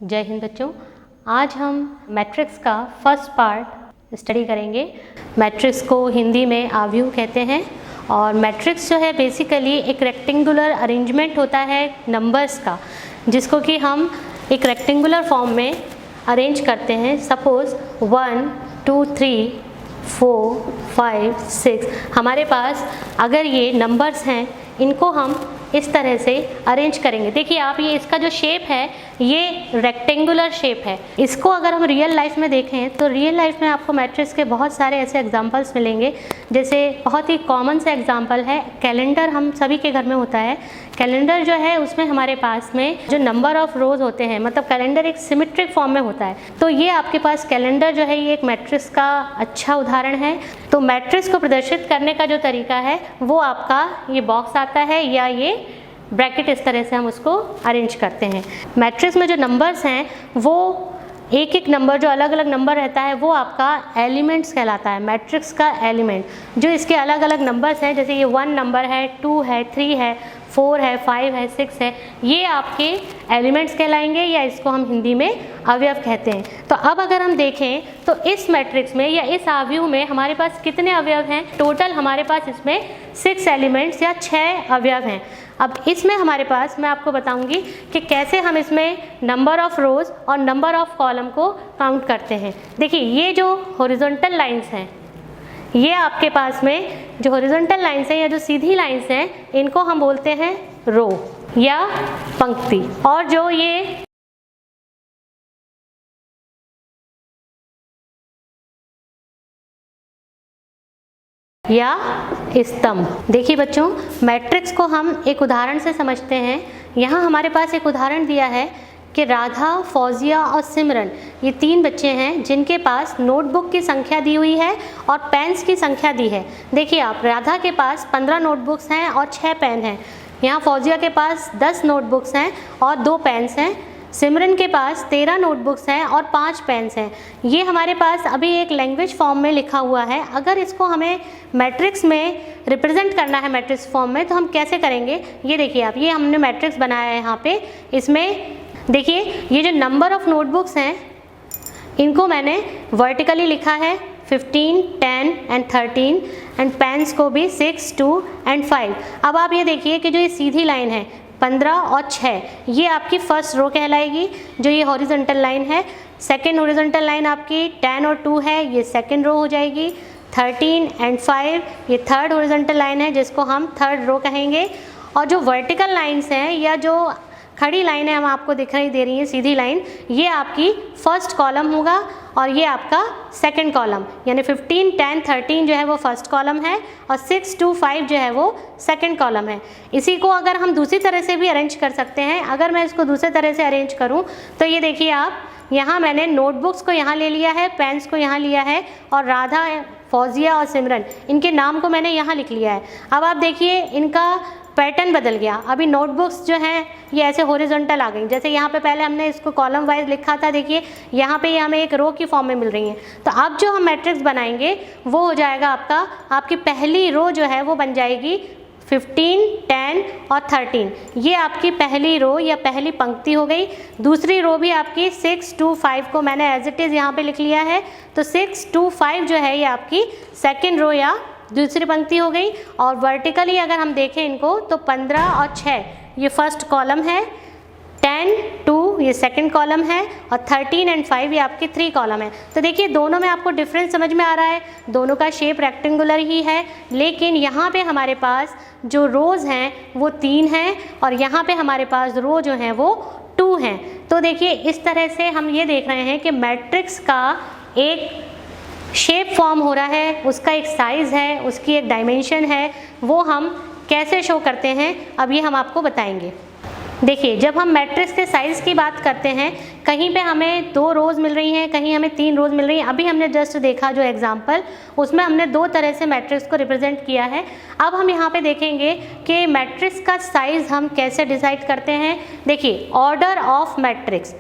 जय हिंद बच्चों, आज हम मैट्रिक्स का फर्स्ट पार्ट स्टडी करेंगे। मैट्रिक्स को हिंदी में आव्यूह कहते हैं और मैट्रिक्स जो है बेसिकली एक रेक्टेंगुलर अरेंजमेंट होता है नंबर्स का, जिसको कि हम एक रेक्टेंगुलर फॉर्म में अरेंज करते हैं। सपोज़ 1 2 3 4 5 6 हमारे पास अगर ये नंबर्स हैं, इनको हम इस तरह से अरेंज करेंगे। देखिए आप, ये इसका जो शेप है ये रेक्टेंगुलर शेप है। इसको अगर हम रियल लाइफ में देखें तो रियल लाइफ में आपको मैट्रिक्स के बहुत सारे ऐसे एग्जांपल्स मिलेंगे। जैसे बहुत ही कॉमन सा एग्जांपल है कैलेंडर, हम सभी के घर में होता है। कैलेंडर जो है उसमें हमारे पास में जो नंबर ऑफ रोज होते हैं, मतलब कैलेंडर एक सिमेट्रिक फॉर्म में होता है। तो ये आपके पास कैलेंडर जो है ये एक मैट्रिक्स का अच्छा उदाहरण है। तो मैट्रिक्स को प्रदर्शित करने का जो तरीका है वो आपका ये बॉक्स आता है या ये ब्रैकेट, इस तरह से हम उसको अरेंज करते हैं। मैट्रिक्स में जो नंबर्स हैं वो एक एक नंबर, जो अलग अलग नंबर रहता है वो आपका एलिमेंट्स कहलाता है। मैट्रिक्स का एलिमेंट जो इसके अलग अलग नंबर्स हैं, जैसे ये 1 नंबर है, 2 है, 3 है, 4 है, 5 है, 6 है, ये आपके एलिमेंट्स कहलाएंगे या इसको हम हिंदी में अवयव कहते हैं। तो अब अगर हम देखें तो इस मैट्रिक्स में या इस आव्यूह में हमारे पास कितने अवयव हैं? टोटल हमारे पास इसमें 6 एलिमेंट्स या 6 अवयव हैं। अब इसमें हमारे पास, मैं आपको बताऊंगी कि कैसे हम इसमें नंबर ऑफ रोज और नंबर ऑफ कॉलम को काउंट करते हैं। देखिए ये जो हॉरिजॉन्टल लाइंस हैं, ये आपके पास में जो हॉरिजॉन्टल लाइंस हैं या जो सीधी लाइंस हैं, इनको हम बोलते हैं रो या पंक्ति। और जो ये या स्तंभ। देखिए बच्चों, मैट्रिक्स को हम एक उदाहरण से समझते हैं। यहाँ हमारे पास एक उदाहरण दिया है कि राधा, फौजिया और सिमरन, ये 3 बच्चे हैं जिनके पास नोटबुक की संख्या दी हुई है और पेन्स की संख्या दी है। देखिए आप, राधा के पास 15 नोटबुक्स हैं और 6 पेन हैं। यहाँ फौजिया के पास 10 नोटबुक्स हैं और 2 पेन्स हैं। सिमरन के पास 13 नोटबुक्स हैं और 5 पेन्स हैं। ये हमारे पास अभी एक लैंग्वेज फॉर्म में लिखा हुआ है। अगर इसको हमें मैट्रिक्स में रिप्रेजेंट करना है मैट्रिक्स फॉर्म में, तो हम कैसे करेंगे? ये देखिए आप, ये हमने मैट्रिक्स बनाया है। यहाँ पे इसमें देखिए ये जो नंबर ऑफ नोटबुक्स हैं इनको मैंने वर्टिकली लिखा है 15, 10 एंड 13 एंड पेन्स को भी 6, 2 एंड 5। अब आप ये देखिए कि जो ये सीधी लाइन है 15 और 6, ये आपकी फर्स्ट रो कहलाएगी। जो ये हॉरिजॉन्टल लाइन है, सेकेंड हॉरिजॉन्टल लाइन आपकी 10 और 2 है, ये सेकेंड रो हो जाएगी। 13 एंड 5 ये थर्ड हॉरिजॉन्टल लाइन है, जिसको हम थर्ड रो कहेंगे। और जो वर्टिकल लाइन्स हैं या जो खड़ी लाइन है हम आपको दिखाई दे रही है सीधी लाइन, ये आपकी फर्स्ट कॉलम होगा और ये आपका सेकंड कॉलम, यानी 15, 10, 13 जो है वो फर्स्ट कॉलम है और 6, 2, 5 जो है वो सेकंड कॉलम है। इसी को अगर हम दूसरी तरह से भी अरेंज कर सकते हैं। अगर मैं इसको दूसरे तरह से अरेंज करूं तो ये देखिए आप, यहाँ मैंने नोटबुक्स को यहाँ ले लिया है, पेन्स को यहाँ लिया है और राधा, फौजिया और सिमरन, इनके नाम को मैंने यहाँ लिख लिया है। अब आप देखिए इनका पैटर्न बदल गया। अभी नोटबुक्स जो हैं ये ऐसे हॉरिजॉन्टल आ गई। जैसे यहाँ पे पहले हमने इसको कॉलम वाइज लिखा था, देखिए यहाँ पे ये हमें एक रो की फॉर्म में मिल रही हैं। तो अब जो हम मैट्रिक्स बनाएंगे वो हो जाएगा आपकी पहली रो जो है वो बन जाएगी 15, 10 और 13। ये आपकी पहली रो या पहली पंक्ति हो गई। दूसरी रो भी आपकी 6, 2, 5 को मैंने एज इट इज़ यहाँ पे लिख लिया है। तो 6, 2, 5 जो है ये आपकी सेकेंड रो या दूसरी पंक्ति हो गई। और वर्टिकली अगर हम देखें इनको तो 15 और 6 ये फर्स्ट कॉलम है, 10, 2 ये सेकंड कॉलम है और 13 एंड 5 ये आपकी 3 कॉलम है। तो देखिए दोनों में आपको डिफरेंस समझ में आ रहा है, दोनों का शेप रेक्टेंगुलर ही है, लेकिन यहाँ पे हमारे पास जो रोज़ हैं वो 3 हैं और यहाँ पे हमारे पास रो जो हैं वो 2 हैं। तो देखिए इस तरह से हम ये देख रहे हैं कि मैट्रिक्स का एक शेप फॉर्म हो रहा है, उसका एक साइज़ है, उसकी एक डायमेंशन है, वो हम कैसे शो करते हैं अब ये हम आपको बताएंगे। देखिए जब हम मैट्रिक्स के साइज़ की बात करते हैं, कहीं पे हमें 2 रोज़ मिल रही हैं, कहीं हमें 3 रोज़ मिल रही हैं। अभी हमने जस्ट देखा जो एग्जांपल, उसमें हमने 2 तरह से मैट्रिक्स को रिप्रेजेंट किया है। अब हम यहाँ पे देखेंगे कि मैट्रिक्स का साइज़ हम कैसे डिसाइड करते हैं। देखिए ऑर्डर ऑफ मैट्रिक्स,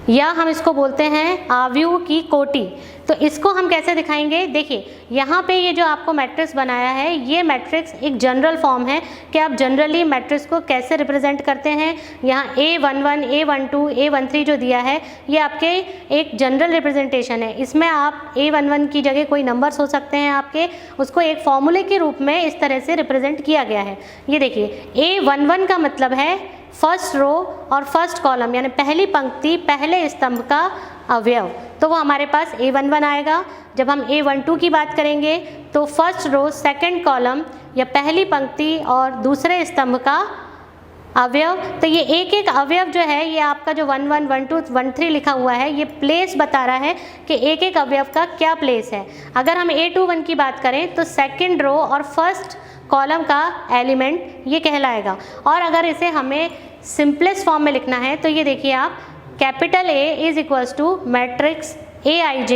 या हम इसको बोलते हैं आव्यूह की कोटि। तो इसको हम कैसे दिखाएंगे, देखिए यहाँ पे ये जो आपको मैट्रिक्स बनाया है, ये मैट्रिक्स एक जनरल फॉर्म है कि आप जनरली मैट्रिक्स को कैसे रिप्रेजेंट करते हैं। यहाँ A11, A12, A13 जो दिया है ये आपके एक जनरल रिप्रेजेंटेशन है। इसमें आप A11 की जगह कोई नंबर्स हो सकते हैं आपके, उसको एक फॉर्मूले के रूप में इस तरह से रिप्रेजेंट किया गया है। ये देखिए A11 का मतलब है फर्स्ट रो और फर्स्ट कॉलम, यानी पहली पंक्ति पहले स्तंभ का अवयव, तो वो हमारे पास A11 आएगा। जब हम A12 की बात करेंगे तो फर्स्ट रो सेकंड कॉलम या पहली पंक्ति और दूसरे स्तंभ का अवयव। तो ये एक एक अवयव जो है, ये आपका जो 1 1 1 2 1 3 लिखा हुआ है, ये प्लेस बता रहा है कि एक एक अवयव का क्या प्लेस है। अगर हम A21 की बात करें तो सेकंड रो और फर्स्ट कॉलम का एलिमेंट ये कहलाएगा। और अगर इसे हमें सिंपलेस्ट फॉर्म में लिखना है तो ये देखिए आप, capital A is equals to matrix Aij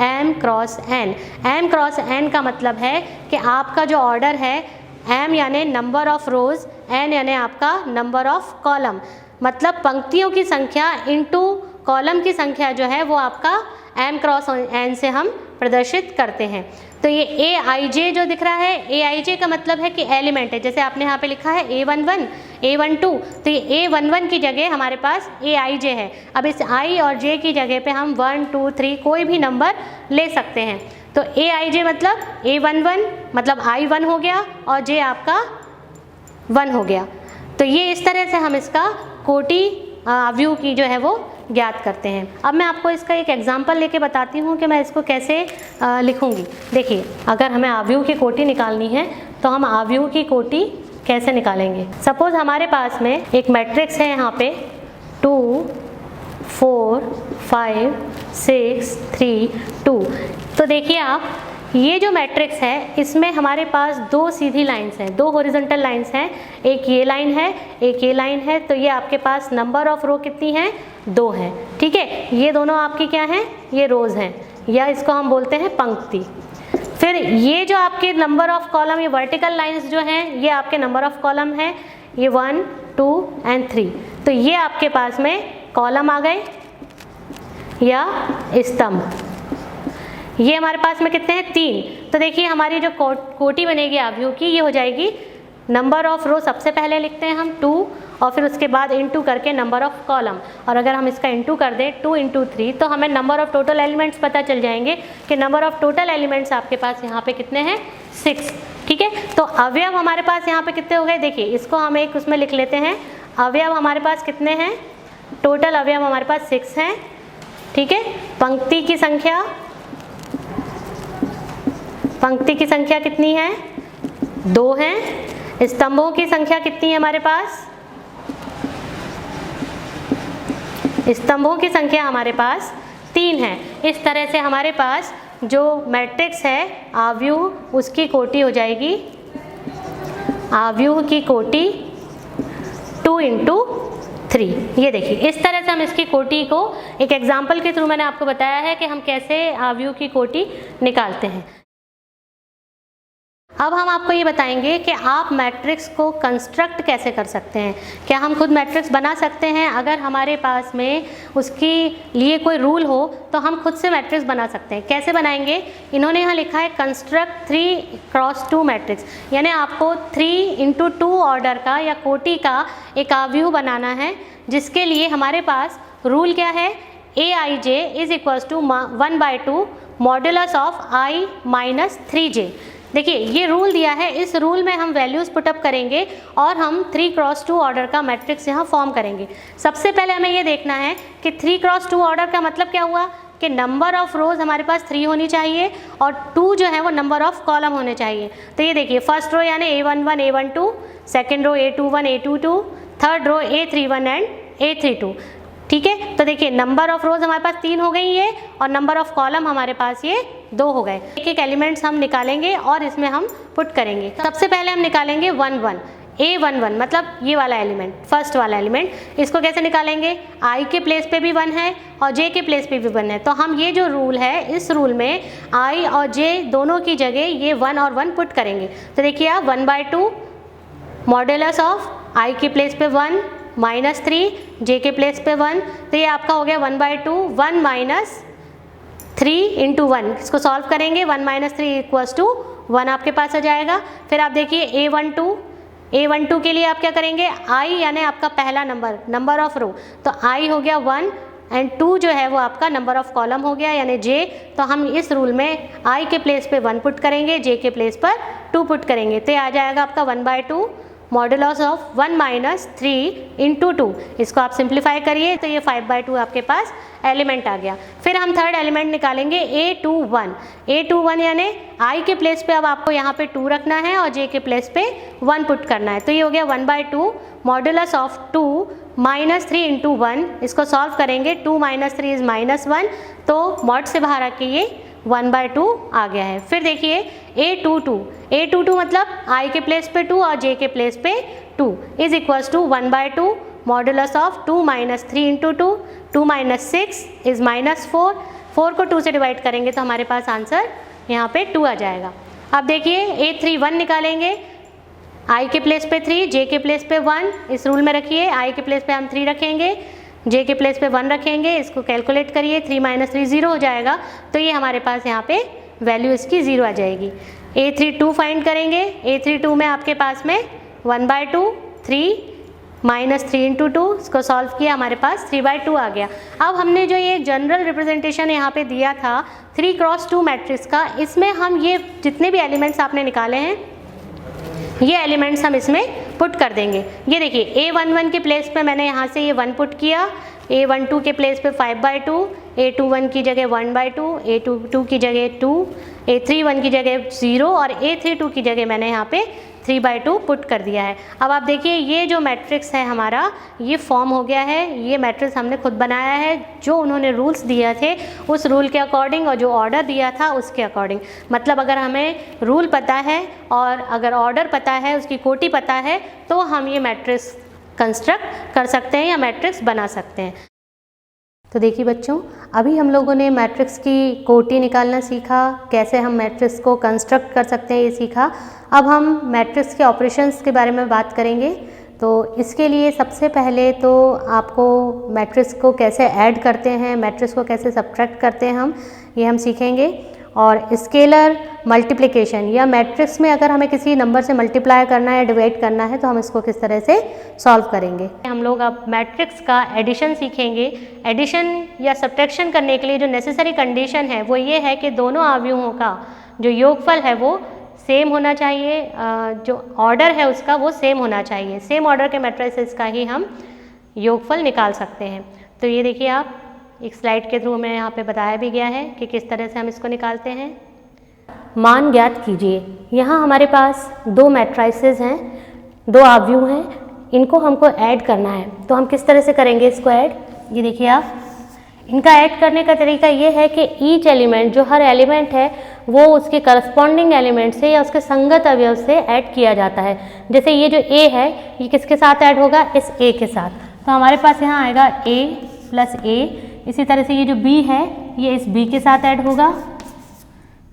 m cross n। m cross n का मतलब है कि आपका जो ऑर्डर है, m यानी नंबर ऑफ रोज, n यानी आपका नंबर ऑफ कॉलम, मतलब पंक्तियों की संख्या इनटू कॉलम की संख्या जो है वो आपका m क्रॉस n से हम प्रदर्शित करते हैं। तो ये Aij जो दिख रहा है, Aij का मतलब है कि एलिमेंट है। जैसे आपने यहाँ पे लिखा है A11, A12, तो ये A11 की जगह हमारे पास Aij है। अब इस I और J की जगह पे हम 1 2 3 कोई भी नंबर ले सकते हैं। तो Aij मतलब A11 मतलब I1 हो गया और J आपका 1 हो गया। तो ये इस तरह से हम इसका कोटि अवयव की जो है वो ज्ञात करते हैं। अब मैं आपको इसका एक एग्जांपल लेके बताती हूँ कि मैं इसको कैसे लिखूँगी। देखिए, अगर हमें अवयव की कोटि निकालनी है तो हम अवयव की कोटि कैसे निकालेंगे। सपोज हमारे पास में एक मैट्रिक्स है यहाँ पे 2 4 5 6 3 2। तो देखिए आप, ये जो मैट्रिक्स है इसमें हमारे पास दो सीधी लाइंस हैं, दो हॉरिजॉन्टल लाइंस हैं, एक ये लाइन है एक ये लाइन है। तो ये आपके पास नंबर ऑफ रो कितनी है, 2 है। ठीक है, ये दोनों आपकी क्या हैं, ये रोज हैं, या इसको हम बोलते हैं पंक्ति। फिर ये जो आपके नंबर ऑफ कॉलम, ये वर्टिकल लाइंस जो हैं ये आपके नंबर ऑफ कॉलम है, ये 1 2 एंड 3। तो ये आपके पास में कॉलम आ गए या स्तंभ। ये हमारे पास में कितने हैं, 3। तो देखिए हमारी जो कोटि बनेगी अवयव की, ये हो जाएगी नंबर ऑफ रो सबसे पहले लिखते हैं हम 2 और फिर उसके बाद इनटू करके नंबर ऑफ कॉलम। और अगर हम इसका इनटू कर दें 2 × 3 तो हमें नंबर ऑफ टोटल एलिमेंट्स पता चल जाएंगे कि नंबर ऑफ टोटल एलिमेंट्स आपके पास यहाँ पे कितने हैं, 6। ठीक है, तो अवयव हमारे पास यहाँ पे कितने हो गए, देखिए इसको हम एक उसमें लिख लेते हैं। अवयव हमारे पास कितने हैं, टोटल अवयव हमारे पास 6 हैं। ठीक है, पंक्ति की संख्या कितनी है, 2 हैं। स्तंभों की संख्या कितनी है हमारे पास, स्तंभों की संख्या हमारे पास 3 है। इस तरह से हमारे पास जो मैट्रिक्स है अवयव, उसकी कोटि हो जाएगी, अवयव की कोटि 2 × 3। ये देखिए इस तरह से हम इसकी कोटि को एक एग्जाम्पल के थ्रू मैंने आपको बताया है कि हम कैसे अवयव की कोटि निकालते हैं। अब हम आपको ये बताएंगे कि आप मैट्रिक्स को कंस्ट्रक्ट कैसे कर सकते हैं। क्या हम खुद मैट्रिक्स बना सकते हैं, अगर हमारे पास में उसके लिए कोई रूल हो तो हम खुद से मैट्रिक्स बना सकते हैं। कैसे बनाएंगे, इन्होंने यहाँ लिखा है कंस्ट्रक्ट 3x2 मैट्रिक्स, यानी आपको 3 × 2 ऑर्डर का या कोटि का एक अवयव बनाना है, जिसके लिए हमारे पास रूल क्या है, Aij is equals to 1/2 modulus of I - 3j। देखिए ये रूल दिया है, इस रूल में हम वैल्यूज़ पुटअप करेंगे और हम 3x2 ऑर्डर का मैट्रिक्स यहाँ फॉर्म करेंगे। सबसे पहले हमें ये देखना है कि 3x2 ऑर्डर का मतलब क्या हुआ कि नंबर ऑफ रोज़ हमारे पास 3 होनी चाहिए और 2 जो है वो नंबर ऑफ कॉलम होने चाहिए। तो ये देखिए फर्स्ट रो यानी A11 A12, second row A21 A22, third row A31 and A32। ठीक है, तो देखिए नंबर ऑफ रोज हमारे पास 3 हो गई है और नंबर ऑफ कॉलम हमारे पास ये 2 हो गए। एक एक एलिमेंट्स हम निकालेंगे और इसमें हम पुट करेंगे। सबसे पहले हम निकालेंगे 1 1, A11 मतलब ये वाला एलिमेंट, फर्स्ट वाला एलिमेंट। इसको कैसे निकालेंगे, I के प्लेस पे भी 1 है और J के प्लेस पे भी 1 है। तो हम ये जो रूल है, इस रूल में I और J दोनों की जगह ये 1 और 1 पुट करेंगे। तो देखिए आप 1/2 मॉड्यूलस ऑफ I के प्लेस पे 1 -3, j के प्लेस पे 1, तो ये आपका हो गया 1/2, 1 माइनस 3 इंटू 1, इसको सॉल्व करेंगे 1 माइनस 3 इक्वल्स टू 1 आपके पास आ जाएगा। फिर आप देखिए A12 के लिए आप क्या करेंगे, I यानी आपका पहला नंबर ऑफ रो, तो I हो गया 1 एंड 2 जो है वो आपका नंबर ऑफ कॉलम हो गया यानी j, तो हम इस रूल में I के प्लेस पे 1 पुट करेंगे, j के प्लेस पर 2 पुट करेंगे, तो ये आ जाएगा आपका 1/2 मॉडुलस ऑफ 1 माइनस 3 इंटू 2, इसको आप सिंप्लीफाई करिए तो ये 5/2 आपके पास एलिमेंट आ गया। फिर हम थर्ड एलिमेंट निकालेंगे A21 यानी I के प्लेस पे अब आपको यहाँ पे 2 रखना है और j के प्लेस पे 1 पुट करना है, तो ये हो गया 1/2 मॉडुलस ऑफ 2 माइनस 3 इंटू 1, इसको सॉल्व करेंगे 2 माइनस 3 इज -1, तो मॉड से बाहर आके ये 1/2 आ गया है। फिर देखिए A22 मतलब I के प्लेस पे 2 और j के प्लेस पे 2 is equals to 1/2 modulus of 2 minus 3 into 2 minus 6 is -4, 4 को 2 से डिवाइड करेंगे तो हमारे पास आंसर यहाँ पे 2 आ जाएगा। अब देखिए A31 निकालेंगे, I के प्लेस पे 3, j के प्लेस पे 1, इस रूल में रखिए, I के प्लेस पे हम 3 रखेंगे, j के प्लेस पे 1 रखेंगे, इसको कैलकुलेट करिए 3 माइनस 3 0 हो जाएगा, तो ये हमारे पास यहाँ पे वैल्यू इसकी 0 आ जाएगी। A32 फाइंड करेंगे, A32 में आपके पास में 1/2 3 माइनस 3 इंटू 2, इसको सॉल्व किया हमारे पास 3/2 आ गया। अब हमने जो ये जनरल रिप्रेजेंटेशन यहाँ पे दिया था 3x2 मैट्रिक्स का, इसमें हम ये जितने भी एलिमेंट्स आपने निकाले हैं ये एलिमेंट्स हम इसमें पुट कर देंगे। ये देखिए A11 के प्लेस पे मैंने यहाँ से ये 1 पुट किया, A12 के प्लेस पे 5/2, A21 की जगह 1/2, A22 की जगह 2, A31 की जगह 0 और A32 की जगह मैंने यहाँ पे 3/2 पुट कर दिया है। अब आप देखिए ये जो मैट्रिक्स है हमारा ये फॉर्म हो गया है, ये मैट्रिक्स हमने खुद बनाया है, जो उन्होंने रूल्स दिए थे उस रूल के अकॉर्डिंग और जो ऑर्डर दिया था उसके अकॉर्डिंग। मतलब अगर हमें रूल पता है और अगर ऑर्डर पता है, उसकी कोटि पता है, तो हम ये मैट्रिक्स कंस्ट्रक्ट कर सकते हैं या मैट्रिक्स बना सकते हैं। तो देखिए बच्चों, अभी हम लोगों ने मैट्रिक्स की कोटि निकालना सीखा, कैसे हम मैट्रिक्स को कंस्ट्रक्ट कर सकते हैं ये सीखा। अब हम मैट्रिक्स के ऑपरेशंस के बारे में बात करेंगे। तो इसके लिए सबसे पहले तो आपको मैट्रिक्स को कैसे ऐड करते हैं, मैट्रिक्स को कैसे सब्ट्रैक्ट करते हैं ये हम सीखेंगे। और स्केलर मल्टीप्लिकेशन या मैट्रिक्स में अगर हमें किसी नंबर से मल्टीप्लाई करना है, डिवाइड करना है, तो हम इसको किस तरह से सॉल्व करेंगे। हम लोग अब मैट्रिक्स का एडिशन सीखेंगे। एडिशन या सब्ट्रैक्शन करने के लिए जो नेसेसरी कंडीशन है वो ये है कि दोनों अवयवों का जो योगफल है वो सेम होना चाहिए, जो ऑर्डर है उसका वो सेम होना चाहिए। सेम ऑर्डर के मैट्रिसेस का ही हम योगफल निकाल सकते हैं। तो ये देखिए आप एक स्लाइड के थ्रू में यहाँ पे बताया भी गया है कि किस तरह से हम इसको निकालते हैं। मान ज्ञात कीजिए। यहाँ हमारे पास 2 मैट्रिसेस हैं, 2 अवयव हैं, इनको हमको ऐड करना है। तो हम किस तरह से करेंगे इसको ऐड, ये देखिए आप। इनका ऐड करने का तरीका ये है कि ईच एलिमेंट, जो हर एलिमेंट है वो उसके करस्पॉन्डिंग एलिमेंट से या उसके संगत अवयव से ऐड किया जाता है। जैसे ये जो A है ये किसके साथ ऐड होगा, इस A के साथ। तो हमारे पास यहाँ आएगा A प्लस A। इसी तरह से ये जो B है ये इस B के साथ ऐड होगा,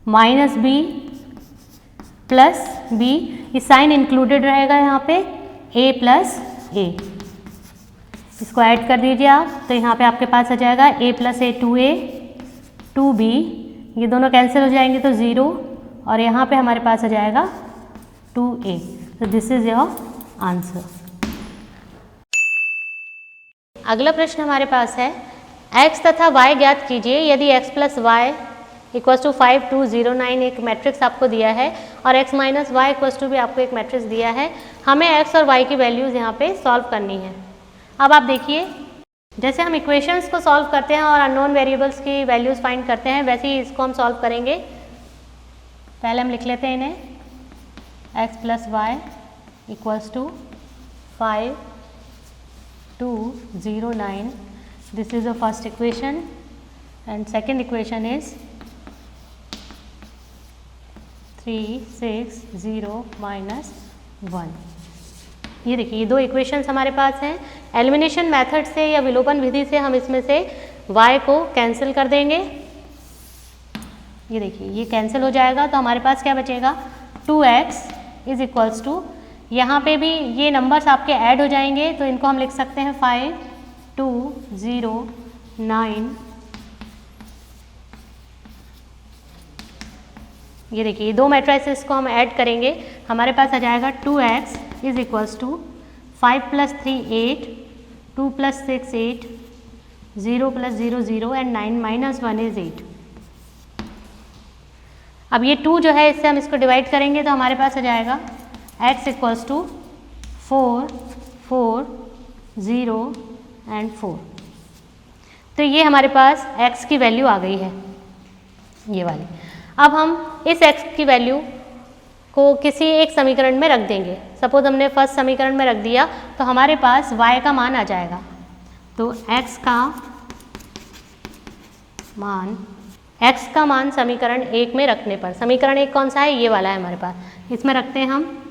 माइनस B प्लस B, ये साइन इंक्लूडेड रहेगा यहाँ पे, A प्लस A। इसको ऐड कर दीजिए आप, तो यहाँ पे आपके पास आ जाएगा A plus A 2A 2B, ये दोनों कैंसिल हो जाएंगे तो 0, और यहाँ पे हमारे पास आ जाएगा 2A। तो दिस इज योर आंसर। अगला प्रश्न हमारे पास है x तथा y ज्ञात कीजिए यदि x plus y equals to 5 2 0 9 एक मैट्रिक्स आपको दिया है और x minus y equals to भी आपको एक मैट्रिक्स दिया है। हमें x और y की वैल्यूज़ यहाँ पे सॉल्व करनी है। अब आप देखिए, जैसे हम इक्वेशंस को सॉल्व करते हैं और अननोन वेरिएबल्स की वैल्यूज़ फाइंड करते हैं, वैसे ही इसको हम सॉल्व करेंगे। पहले हम लिख लेते हैं इन्हें, x plus y equals to 5 2 0 9, this is the first equation and second equation is 3 6 0 minus 1। ये देखिए ये 2 इक्वेशंस हमारे पास हैं। एलिमिनेशन मेथड से या विलोपन विधि से हम इसमें से y को कैंसिल कर देंगे। ये देखिए ये कैंसिल हो जाएगा, तो हमारे पास क्या बचेगा, 2x इज इक्वल्स टू, यहाँ पे भी ये नंबर्स आपके ऐड हो जाएंगे, तो इनको हम लिख सकते हैं 5 2 0 9। ये देखिए दो मैट्रिसेस को हम ऐड करेंगे, हमारे पास आ जाएगा 2x is equals to 5 + 3 8, 2 + 6 8, 0 + 0 0 and 9 - 1 is 8। अब ये 2 जो है इससे हम इसको डिवाइड करेंगे तो हमारे पास आ जाएगा x इक्वल्स टू 4 4 0 एंड 4। तो ये हमारे पास x की वैल्यू आ गई है, ये वाली। अब हम इस x की वैल्यू को किसी एक समीकरण में रख देंगे। सपोज हमने फर्स्ट समीकरण में रख दिया तो हमारे पास y का मान आ जाएगा। तो x का मान समीकरण 1 में रखने पर, समीकरण 1 कौन सा है, ये वाला है हमारे पास, इसमें रखते हैं हम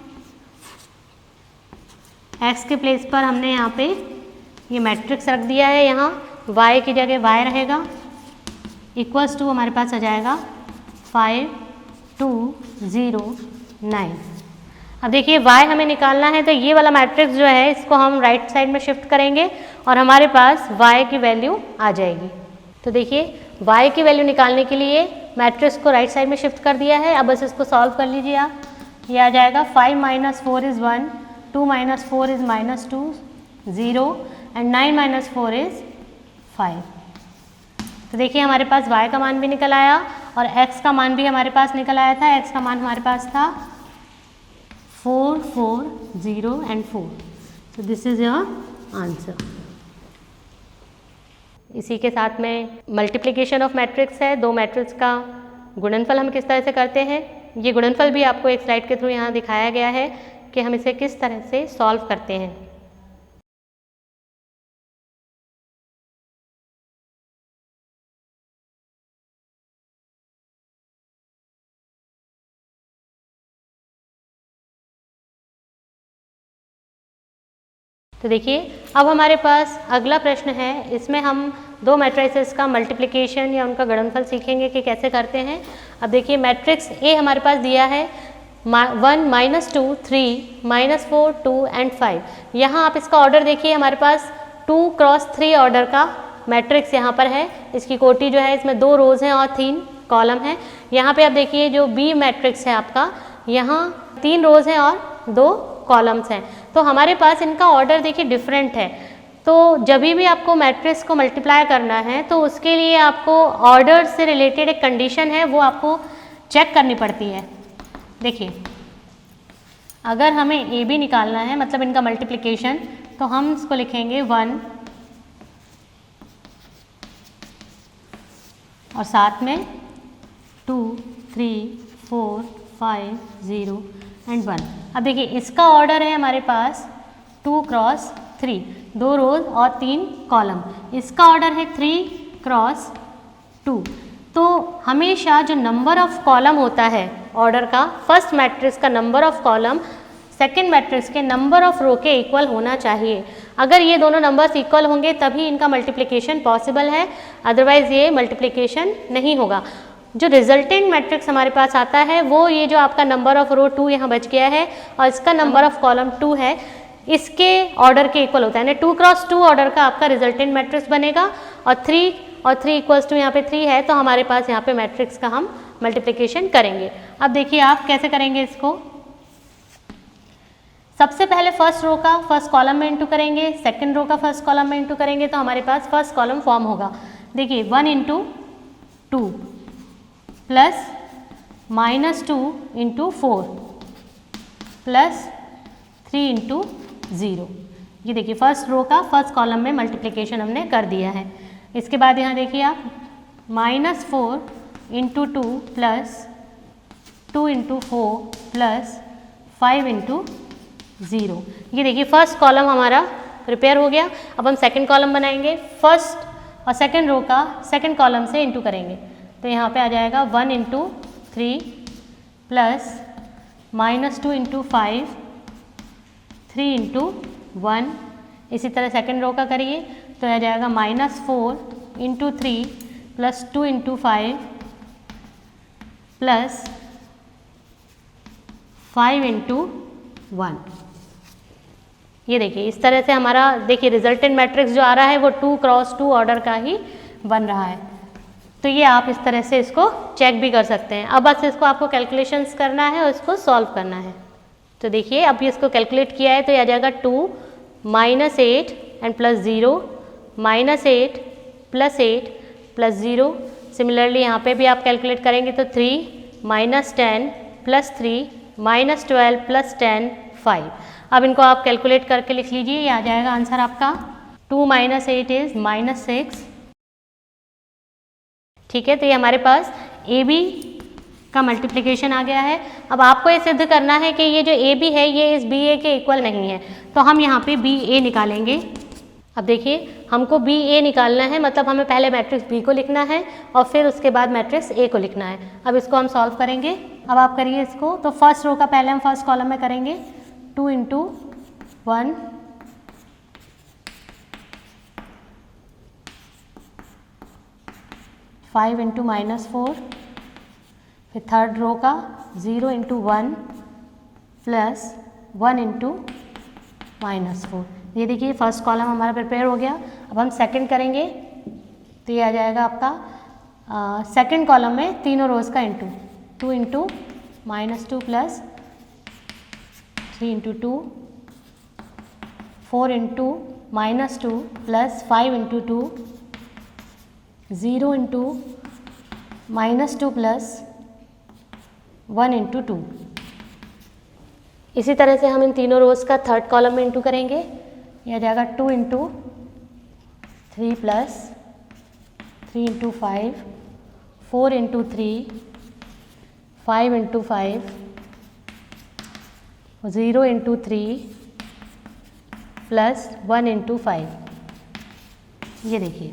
x के प्लेस पर हमने यहाँ पे ये मैट्रिक्स रख दिया है, यहाँ y की जगह y रहेगा, इक्वल्स टू हमारे पास आ जाएगा 5 2 0 9। अब देखिए y हमें निकालना है, तो ये वाला मैट्रिक्स जो है इसको हम राइट साइड में शिफ्ट करेंगे और हमारे पास y की वैल्यू आ जाएगी। तो देखिए y की वैल्यू निकालने के लिए मैट्रिक्स को राइट साइड में शिफ्ट कर दिया है। अब बस इसको सॉल्व कर लीजिए आप। ये आ जाएगा 5 - 4 इज़ 1, 2 - 4 इज़ -2 0 एंड 9 - 4 इज़ 5। तो देखिए हमारे पास y का मान भी निकल आया और x का मान भी हमारे पास निकल आया था। x का मान हमारे पास था 4 4 0 and 4। So this is your answer. इसी के साथ में मल्टीप्लिकेशन ऑफ मैट्रिक्स है, दो मैट्रिक्स का गुणनफल हम किस तरह से करते हैं, ये गुणनफल भी आपको एक स्लाइड के थ्रू यहाँ दिखाया गया है कि हम इसे किस तरह से सॉल्व करते हैं। तो देखिए अब हमारे पास अगला प्रश्न है, इसमें हम दो मैट्रिसेस का मल्टीप्लिकेशन या उनका गुणनफल सीखेंगे कि कैसे करते हैं। अब देखिए मैट्रिक्स ए हमारे पास दिया है 1 - 2 3 -4 2 एंड 5। यहाँ आप इसका ऑर्डर देखिए, हमारे पास 2 × 3 ऑर्डर का मैट्रिक्स यहाँ पर है। इसकी कोटि जो है इसमें 2 रोज हैं और 3 कॉलम हैं। यहाँ पे आप देखिए जो बी मैट्रिक्स है आपका, यहाँ 3 रोज हैं और 2 कॉलम्स हैं। तो हमारे पास इनका ऑर्डर देखिए डिफरेंट है। तो जब भी आपको मैट्रिक्स को मल्टीप्लाई करना है तो उसके लिए आपको ऑर्डर से रिलेटेड एक कंडीशन है, वो आपको चेक करनी पड़ती है। देखिए अगर हमें ए बी निकालना है, मतलब इनका मल्टीप्लिकेशन, तो हम इसको लिखेंगे 1 और साथ में 2 3 4 5 0 एंड 1। अब देखिए इसका ऑर्डर है हमारे पास 2 × 3, 2 रोज और 3 कॉलम। इसका ऑर्डर है 3 × 2। तो हमेशा जो नंबर ऑफ कॉलम होता है ऑर्डर का, फर्स्ट मैट्रिक्स का number of column second matrix के नंबर ऑफ रो के इक्वल होना चाहिए। अगर ये दोनों नंबर्स इक्वल होंगे तभी इनका मल्टीप्लिकेशन पॉसिबल है, अदरवाइज ये मल्टीप्लिकेशन नहीं होगा। जो रिजल्टेंट मैट्रिक्स हमारे पास आता है वो ये जो आपका नंबर ऑफ रो 2 यहाँ बच गया है और इसका नंबर ऑफ कॉलम 2 है, इसके ऑर्डर के इक्वल होता है। यानी 2 × 2 ऑर्डर का आपका रिजल्टेंट मैट्रिक्स बनेगा और 3 इक्वल्स टू यहाँ पे 3 है, तो हमारे पास यहाँ पे मैट्रिक्स का हम मल्टीप्लिकेशन करेंगे। अब देखिए आप कैसे करेंगे इसको। सबसे पहले फर्स्ट रो का फर्स्ट कॉलम में इंटू करेंगे, सेकंड रो का फर्स्ट कॉलम में इंटू करेंगे, तो हमारे पास फर्स्ट कॉलम फॉर्म होगा। देखिए 1 × 2 प्लस -2 × 4 प्लस 3 × 0। ये देखिए फर्स्ट रो का फर्स्ट कॉलम में मल्टीप्लिकेशन हमने कर दिया है। इसके बाद यहाँ देखिए आप -4 × 2 प्लस 2 × 4 प्लस 5 × 0। ये देखिए फर्स्ट कॉलम हमारा प्रिपेयर हो गया। अब हम सेकंड कॉलम बनाएंगे, फर्स्ट और सेकंड रो का सेकंड कॉलम से इंटू करेंगे, तो यहाँ पे आ जाएगा 1 × 3 प्लस -2 × 5 3 × 1। इसी तरह सेकंड रो का करिए तो आ जाएगा -4 × 3 प्लस 2 × 5 प्लस 5 × 1। ये देखिए इस तरह से हमारा देखिए रिजल्टेंट मैट्रिक्स जो आ रहा है वो 2 क्रॉस 2 ऑर्डर का ही बन रहा है। तो ये आप इस तरह से इसको चेक भी कर सकते हैं। अब बस इसको आपको कैलकुलेशंस करना है और इसको सॉल्व करना है। तो देखिए अब ये इसको कैलकुलेट किया है तो ये आ जाएगा 2 -8 and plus 0 -8 plus 8 plus 0। Similarly यहाँ पे भी आप कैलकुलेट करेंगे तो 3 -10 प्लस 3 -12 प्लस 10 5। अब इनको आप कैलकुलेट करके लिख लीजिए, ये आ जाएगा आंसर आपका 2 - 8 इज -6। ठीक है, तो ये हमारे पास ए बी का मल्टीप्लिकेशन आ गया है। अब आपको ये सिद्ध करना है कि ये जो ए बी है ये इस बी ए के इक्वल नहीं है, तो हम यहाँ पे बी ए निकालेंगे। अब देखिए हमको बी ए निकालना है, मतलब हमें पहले मैट्रिक्स बी को लिखना है और फिर उसके बाद मैट्रिक्स ए को लिखना है। अब इसको हम सॉल्व करेंगे। अब आप करिए इसको, तो फर्स्ट रो का पहले हम फर्स्ट कॉलम में करेंगे 2 × 1 5 × -4, फिर थर्ड रो का 0 × 1 प्लस 1 × -4। ये देखिए फर्स्ट कॉलम हमारा प्रिपेयर हो गया। अब हम सेकंड करेंगे तो ये आ जाएगा आपका सेकंड कॉलम में तीनों रोज का इंटू 2 × -2 प्लस 3 × 2 4 × -2 प्लस 5 × 2 0 × -2 प्लस 1 × 2। इसी तरह से हम इन तीनों रोज का थर्ड कॉलम में इंटू करेंगे। यह आ जाएगा 2 × 3 प्लस 3 × 5 4 × 3 5 × 5 0 × 3 प्लस 1 × 5। ये देखिए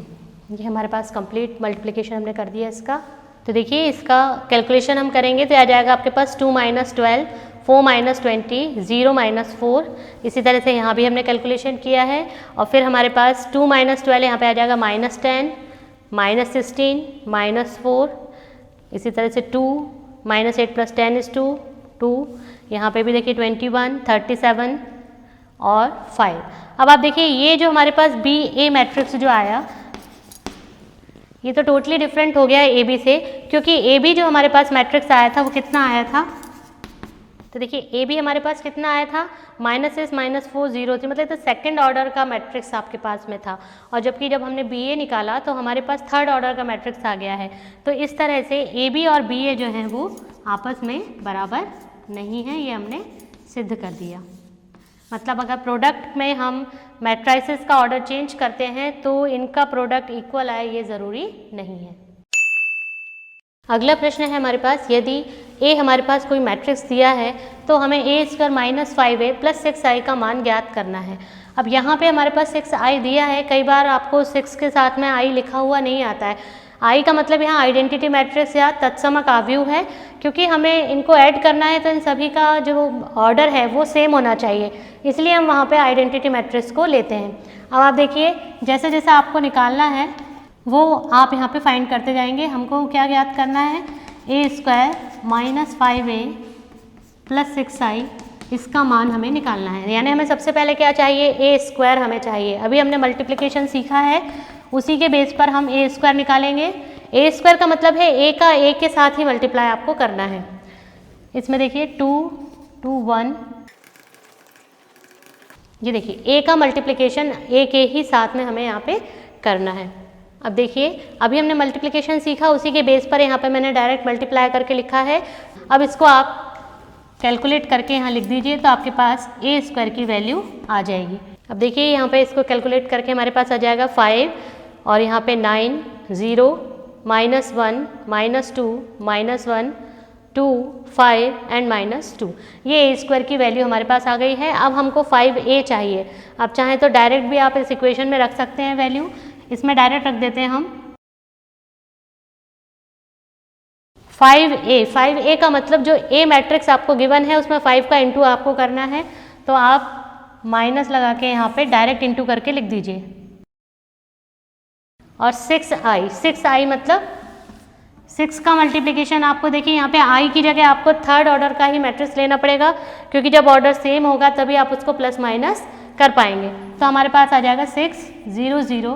ये हमारे पास कंप्लीट मल्टीप्लिकेशन हमने कर दिया इसका। तो देखिए इसका कैलकुलेशन हम करेंगे तो आ जाएगा आपके पास 2 - 12 4 - 20 0 - 4। इसी तरह से यहाँ भी हमने कैलकुलेशन किया है और फिर हमारे पास 2 - 12 यहाँ पे आ जाएगा -10 -16 -4। इसी तरह से 2 -8 + 10 is 2। यहाँ पे भी देखिए 21 37 और 5। अब आप देखिए ये जो हमारे पास बी ए मैट्रिक्स जो आया ये तो टोटली डिफरेंट हो गया है ए बी से, क्योंकि ए बी जो हमारे पास मैट्रिक्स आया था वो कितना आया था। तो देखिए ए बी हमारे पास कितना आया था -6 -4 0 3, मतलब तो सेकंड ऑर्डर का मैट्रिक्स आपके पास में था। और जबकि जब हमने बी ए निकाला तो हमारे पास थर्ड ऑर्डर का मैट्रिक्स आ गया है। तो इस तरह से ए बी और बी ए जो हैं वो आपस में बराबर नहीं है, ये हमने सिद्ध कर दिया। मतलब अगर प्रोडक्ट में हम मैट्राइसिस का ऑर्डर चेंज करते हैं तो इनका प्रोडक्ट इक्वल आए ये ज़रूरी नहीं है। अगला प्रश्न है हमारे पास, यदि ए हमारे पास कोई मैट्रिक्स दिया है तो हमें a² - 5a + 6i का मान ज्ञात करना है। अब यहाँ पे हमारे पास 6i दिया है, कई बार आपको 6 के साथ में i लिखा हुआ नहीं आता है। i का मतलब यहाँ आइडेंटिटी मैट्रिक्स या तत्समक आव्यूह है, क्योंकि हमें इनको ऐड करना है तो इन सभी का जो ऑर्डर है वो सेम होना चाहिए, इसलिए हम वहाँ पे आइडेंटिटी मैट्रिक्स को लेते हैं। अब आप देखिए जैसे जैसे आपको निकालना है वो आप यहाँ पे फाइंड करते जाएंगे। हमको क्या ज्ञात करना है, a² - 5a + 6i, इसका मान हमें निकालना है। यानी हमें सबसे पहले क्या चाहिए, a² हमें चाहिए। अभी हमने मल्टीप्लिकेशन सीखा है, उसी के बेस पर हम a² निकालेंगे। a² का मतलब है a का a के साथ ही मल्टीप्लाई आपको करना है। इसमें देखिए 2 2 1, ये देखिए a का मल्टीप्लिकेशन a के ही साथ में हमें यहाँ पे करना है। अब देखिए अभी हमने मल्टीप्लिकेशन सीखा, उसी के बेस पर यहाँ पे मैंने डायरेक्ट मल्टीप्लाई करके लिखा है। अब इसको आप कैलकुलेट करके यहाँ लिख दीजिए तो आपके पास a² की वैल्यू आ जाएगी। अब देखिए यहाँ पे इसको कैलकुलेट करके हमारे पास आ जाएगा 5 और यहाँ पे 9 0 -1 -2 -1 2 5 एंड -2, ये a² की वैल्यू हमारे पास आ गई है। अब हमको 5a चाहिए। आप चाहें तो डायरेक्ट भी आप इस इक्वेशन में रख सकते हैं वैल्यू, इसमें डायरेक्ट रख देते हैं हम 5a का मतलब जो a मैट्रिक्स आपको गिवन है उसमें 5 का इंटू आपको करना है, तो आप माइनस लगा के यहाँ पे डायरेक्ट इंटू करके लिख दीजिए। और 6i मतलब 6 का मल्टीप्लिकेशन आपको देखिए यहाँ पे i की जगह आपको थर्ड ऑर्डर का ही मैट्रिक्स लेना पड़ेगा, क्योंकि जब ऑर्डर सेम होगा तभी आप उसको प्लस माइनस कर पाएंगे। तो हमारे पास आ जाएगा 6 0 0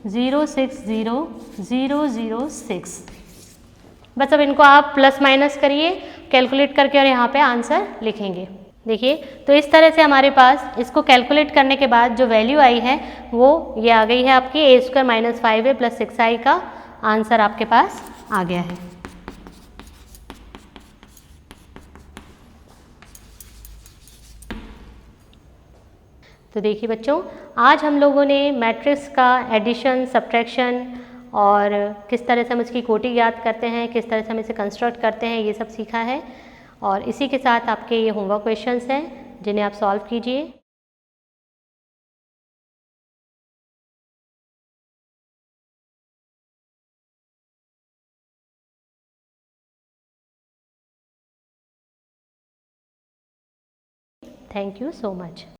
0 6 0 0 0 6। बस अब इनको आप प्लस माइनस करिए कैलकुलेट करके और यहाँ पे आंसर लिखेंगे। देखिए, तो इस तरह से हमारे पास इसको कैलकुलेट करने के बाद जो वैल्यू आई है वो ये आ गई है आपकी a² - 5a + 6i का आंसर आपके पास आ गया है। तो देखिए बच्चों, आज हम लोगों ने मैट्रिक्स का एडिशन, सब्ट्रैक्शन और किस तरह से हम इसकी कोटि ज्ञात करते हैं, किस तरह से हम इसे कंस्ट्रक्ट करते हैं, ये सब सीखा है। और इसी के साथ आपके ये होमवर्क क्वेश्चंस हैं जिन्हें आप सॉल्व कीजिए। Thank you so much.